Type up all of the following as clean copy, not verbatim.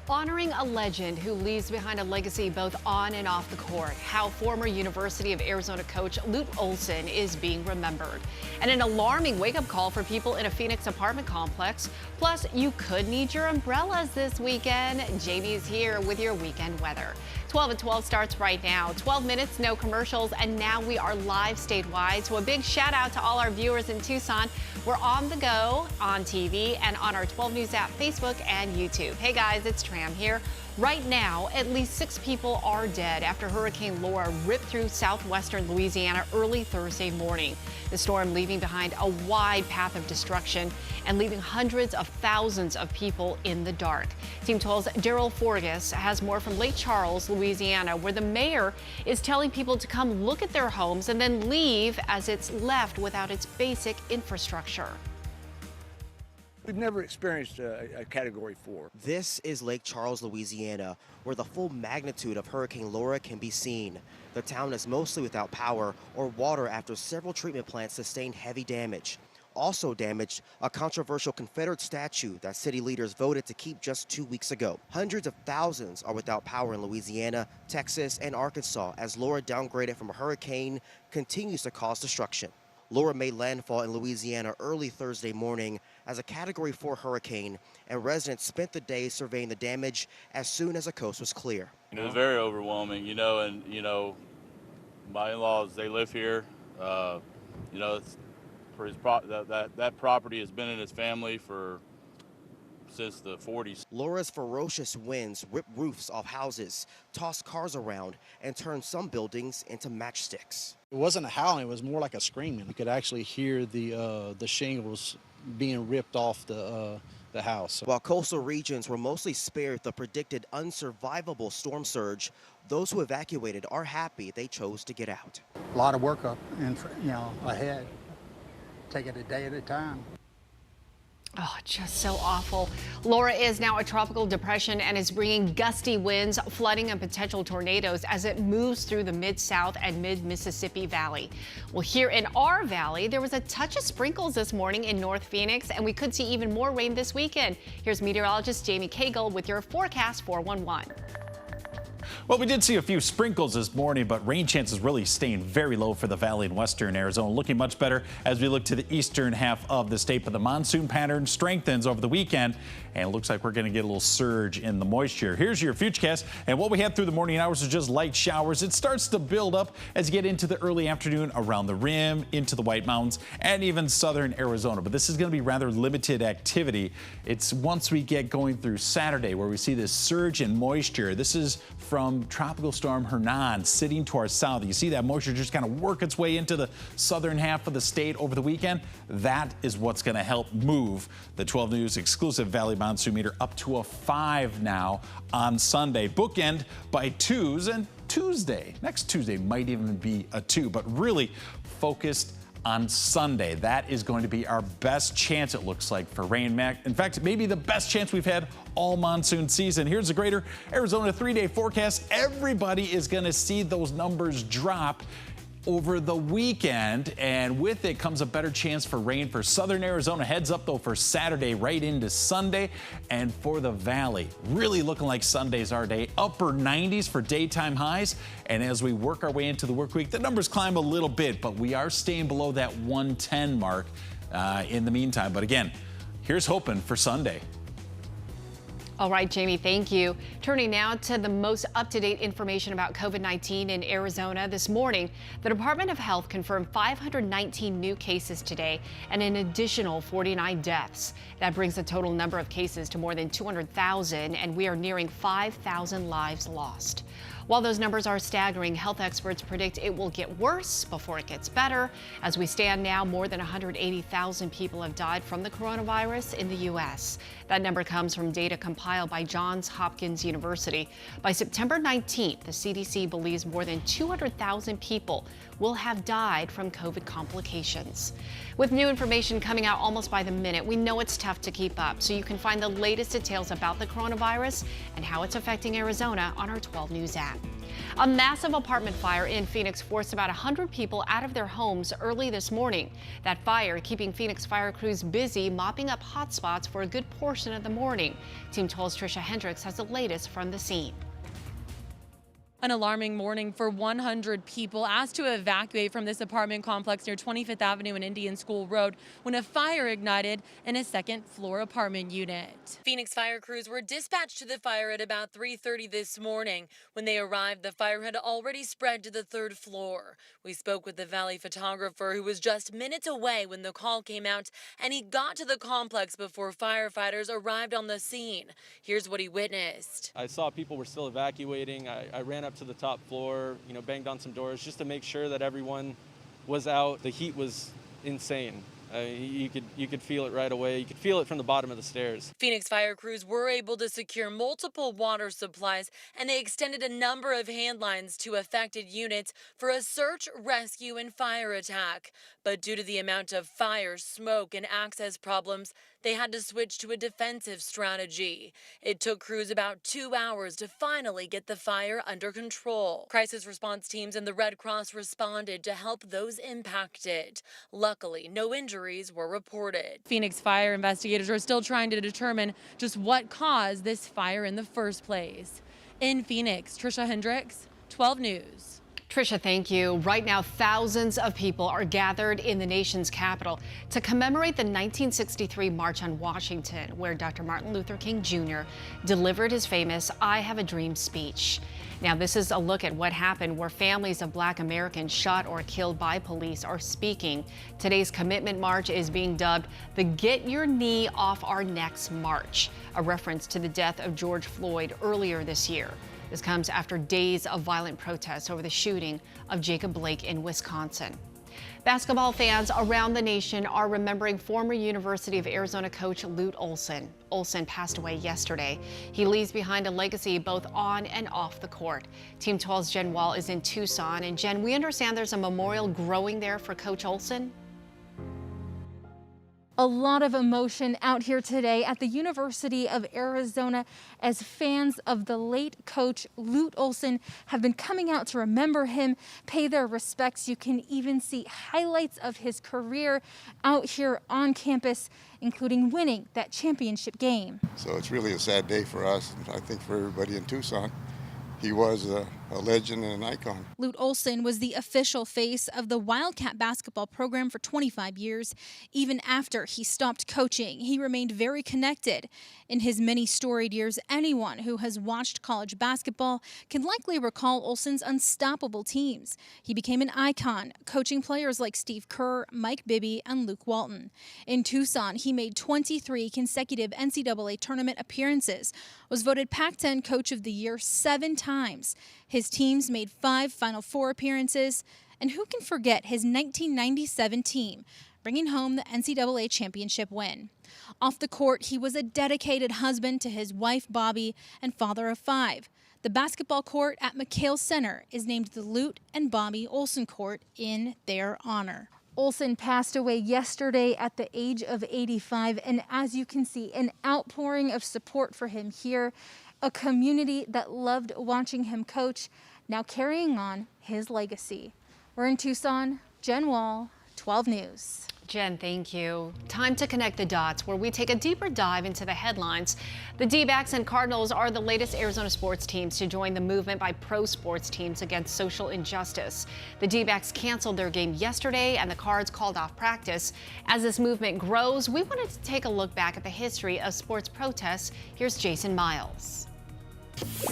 Honoring a legend who leaves behind a legacy both on and off the court. How former University of Arizona coach Lute Olson is being remembered. And an alarming wake-up call for people in a Phoenix apartment complex. Plus, you could need your umbrellas this weekend. Jamie's here with your weekend weather. 12 at 12 starts right now. 12 minutes, no commercials, and now we are live statewide. So a big shout out to all our viewers in Tucson. We're on the go, on TV, and on our 12 News app, Facebook, and YouTube. Hey guys, it's Tram here. Right now, at least 6 people are dead after Hurricane Laura ripped through southwestern Louisiana early Thursday morning. The storm leaving behind a wide path of destruction and leaving hundreds of thousands of people in the dark. Team 12's Daryl Forgas has more from Lake Charles, Louisiana, where the mayor is telling people to come look at their homes and then leave as it's left without its basic infrastructure. We've never experienced a Category 4. This is Lake Charles, Louisiana, where the full magnitude of Hurricane Laura can be seen. The town is mostly without power or water after several treatment plants sustained heavy damage. Also damaged, a controversial Confederate statue that city leaders voted to keep just 2 weeks ago. Hundreds of thousands are without power in Louisiana, Texas, and Arkansas as Laura, downgraded from a hurricane, continues to cause destruction. Laura made landfall in Louisiana early Thursday morning as a Category 4 hurricane, and residents spent the day surveying the damage as soon as the coast was clear. It was very overwhelming, and my in-laws, they live here. It's for that property has been in his family since the 40s. Laura's ferocious winds ripped roofs off houses, tossed cars around, and turned some buildings into matchsticks. It wasn't a howling, it was more like a screaming. You could actually hear the shingles being ripped off the house. While coastal regions were mostly spared the predicted unsurvivable storm surge, those who evacuated are happy they chose to get out. A lot of work up and ahead. Take it a day at a time. Oh, just so awful. Laura is now a tropical depression and is bringing gusty winds, flooding, and potential tornadoes as it moves through the Mid-South and Mid-Mississippi Valley. Well, here in our valley, there was a touch of sprinkles this morning in North Phoenix, and we could see even more rain this weekend. Here's meteorologist Jamie Cagle with your forecast 411. Well, we did see a few sprinkles this morning, but rain chances really staying very low for the valley in western Arizona. Looking much better as we look to the eastern half of the state, but the monsoon pattern strengthens over the weekend, and it looks like we're going to get a little surge in the moisture. Here's your futurecast, and what we had through the morning hours is just light showers. It starts to build up as you get into the early afternoon around the rim, into the White Mountains, and even southern Arizona. But this is going to be rather limited activity. It's once we get going through Saturday where we see this surge in moisture. This is from Tropical Storm Hernan sitting to our south. You see that moisture just kind of work its way into the southern half of the state over the weekend. That is what's going to help move the 12 News exclusive Valley Monsoon meter up to a 5 now on Sunday. Bookend by 2s, and next Tuesday might even be a 2, but really focused on Sunday. That is going to be our best chance, it looks like, for rain. In fact, maybe the best chance we've had all monsoon season. Here's a greater Arizona 3-day forecast. Everybody is going to see those numbers drop over the weekend, and with it comes a better chance for rain for southern Arizona. Heads up though for Saturday right into Sunday, and for the valley really looking like Sunday's our day. Upper 90s for daytime highs, and as we work our way into the work week, the numbers climb a little bit, but we are staying below that 110 mark in the meantime. But again, here's hoping for Sunday. All right, Jamie, thank you. Turning now to the most up-to-date information about COVID-19 in Arizona. This morning, the Department of Health confirmed 519 new cases today and an additional 49 deaths. That brings the total number of cases to more than 200,000, and we are nearing 5,000 lives lost. While those numbers are staggering, health experts predict it will get worse before it gets better. As we stand now, more than 180,000 people have died from the coronavirus in the U.S. That number comes from data compiled by Johns Hopkins University. By September 19th, the CDC believes more than 200,000 people will have died from COVID complications. With new information coming out almost by the minute, we know it's tough to keep up, so you can find the latest details about the coronavirus and how it's affecting Arizona on our 12 News app. A massive apartment fire in Phoenix forced about 100 people out of their homes early this morning. That fire keeping Phoenix fire crews busy mopping up hot spots for a good portion of the morning. Team 12's Trisha Hendricks has the latest from the scene. An alarming morning for 100 people asked to evacuate from this apartment complex near 25th Avenue and Indian School Road when a fire ignited in a second-floor apartment unit. Phoenix fire crews were dispatched to the fire at about 3:30 this morning. When they arrived, the fire had already spread to the third floor. We spoke with the Valley photographer who was just minutes away when the call came out, and he got to the complex before firefighters arrived on the scene. Here's what he witnessed. I saw people were still evacuating. I ran up to the top floor, banged on some doors just to make sure that everyone was out. The heat was insane. You could feel it right away. You could feel it from the bottom of the stairs. Phoenix fire crews were able to secure multiple water supplies, and they extended a number of hand lines to affected units for a search, rescue, and fire attack. But due to the amount of fire, smoke, and access problems, they had to switch to a defensive strategy. It took crews about 2 hours to finally get the fire under control. Crisis response teams and the Red Cross responded to help those impacted. Luckily, no injuries were reported. Phoenix fire investigators are still trying to determine just what caused this fire in the first place. In Phoenix, Trisha Hendricks, 12 News. Trisha, thank you. Right now, thousands of people are gathered in the nation's capital to commemorate the 1963 March on Washington, where Dr. Martin Luther King Jr. delivered his famous "I Have a Dream" speech. Now, this is a look at what happened where families of Black Americans shot or killed by police are speaking. Today's commitment march is being dubbed the Get Your Knee Off Our Necks March, a reference to the death of George Floyd earlier this year. This comes after days of violent protests over the shooting of Jacob Blake in Wisconsin. Basketball fans around the nation are remembering former University of Arizona coach Lute Olson. Olson passed away yesterday. He leaves behind a legacy both on and off the court. Team 12's Jen Wall is in Tucson. And Jen, we understand there's a memorial growing there for Coach Olson. A lot of emotion out here today at the University of Arizona as fans of the late coach Lute Olson have been coming out to remember him, pay their respects. You can even see highlights of his career out here on campus, including winning that championship game. So it's really a sad day for us, and I think for everybody in Tucson. He was a legend and an icon. Lute Olson was the official face of the Wildcat basketball program for 25 years. Even after he stopped coaching, he remained very connected. In his many storied years, anyone who has watched college basketball can likely recall Olson's unstoppable teams. He became an icon, coaching players like Steve Kerr, Mike Bibby, and Luke Walton. In Tucson, he made 23 consecutive NCAA tournament appearances, was voted Pac-10 Coach of the Year 7 times. His teams made 5 Final Four appearances, and who can forget his 1997 team, bringing home the NCAA championship win. Off the court, he was a dedicated husband to his wife, Bobby, and father of 5. The basketball court at McHale Center is named the Lute and Bobby Olson Court in their honor. Olson passed away yesterday at the age of 85, and as you can see, an outpouring of support for him here. A community that loved watching him coach, now carrying on his legacy. We're in Tucson. Jen Wall, 12 News. Jen, thank you. Time to connect the dots, where we take a deeper dive into the headlines. The D-backs and Cardinals are the latest Arizona sports teams to join the movement by pro sports teams against social injustice. The D-backs canceled their game yesterday, and the Cards called off practice. As this movement grows, we wanted to take a look back at the history of sports protests. Here's Jason Miles.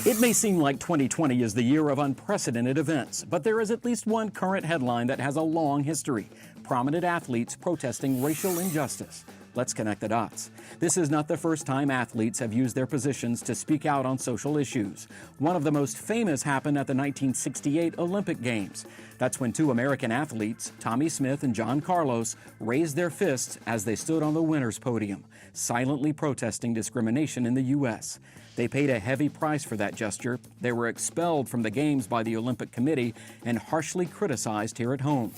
It may seem like 2020 is the year of unprecedented events, but there is at least one current headline that has a long history: prominent athletes protesting racial injustice. Let's connect the dots. This is not the first time athletes have used their positions to speak out on social issues. One of the most famous happened at the 1968 Olympic Games. That's when 2 American athletes, Tommy Smith and John Carlos, raised their fists as they stood on the winner's podium, silently protesting discrimination in the U.S. They paid a heavy price for that gesture. They were expelled from the Games by the Olympic Committee and harshly criticized here at home.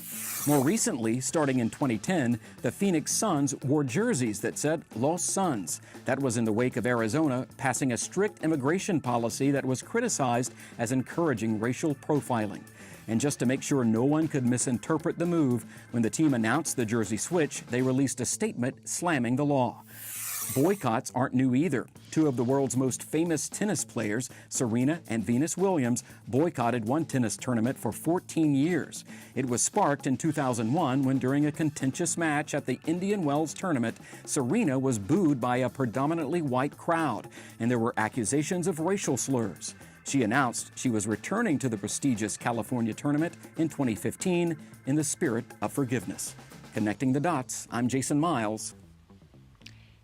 More recently, starting in 2010, the Phoenix Suns wore jerseys jerseys that said Los Suns. That was in the wake of Arizona passing a strict immigration policy that was criticized as encouraging racial profiling. And just to make sure no one could misinterpret the move, when the team announced the jersey switch, they released a statement slamming the law. Boycotts aren't new either. Two of the world's most famous tennis players, Serena and Venus Williams, boycotted one tennis tournament for 14 years. It was sparked in 2001 when, during a contentious match at the Indian Wells tournament, Serena was booed by a predominantly white crowd, and there were accusations of racial slurs. She announced she was returning to the prestigious California tournament in 2015 in the spirit of forgiveness. Connecting the dots, I'm Jason Miles.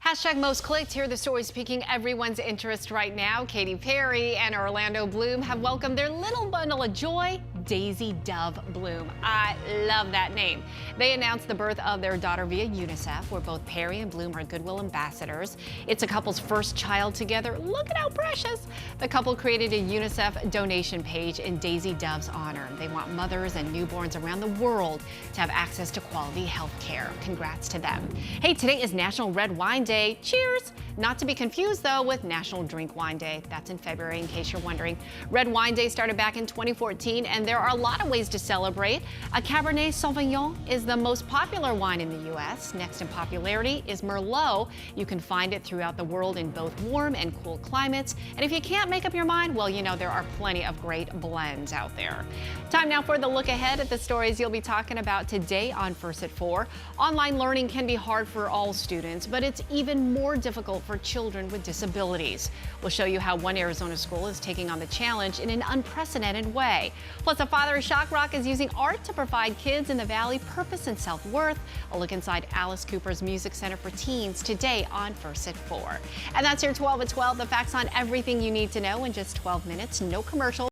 Hashtag most clicked. Here are the stories piquing everyone's interest right now. Katy Perry and Orlando Bloom have welcomed their little bundle of joy, Daisy Dove Bloom. I love that name. They announced the birth of their daughter via UNICEF, where both Perry and Bloom are Goodwill ambassadors. It's a couple's first child together. Look at how precious. The couple created a UNICEF donation page in Daisy Dove's honor. They want mothers and newborns around the world to have access to quality health care. Congrats to them. Hey, today is National Red Wine Day. Cheers! Not to be confused, though, with National Drink Wine Day. That's in February, in case you're wondering. Red Wine Day started back in 2014, and there are a lot of ways to celebrate. A Cabernet Sauvignon is the most popular wine in the U.S. Next in popularity is Merlot. You can find it throughout the world in both warm and cool climates. And if you can't make up your mind, well, you know, there are plenty of great blends out there. Time now for the look ahead at the stories you'll be talking about today on First at 4. Online learning can be hard for all students, but it's even more difficult for children with disabilities. We'll show you how one Arizona school is taking on the challenge in an unprecedented way. Plus, a father of Shock Rock is using art to provide kids in the Valley purpose and self-worth. A look inside Alice Cooper's Music Center for Teens today on First at 4. And that's your 12 at 12, the facts on everything you need to know in just 12 minutes. No commercials.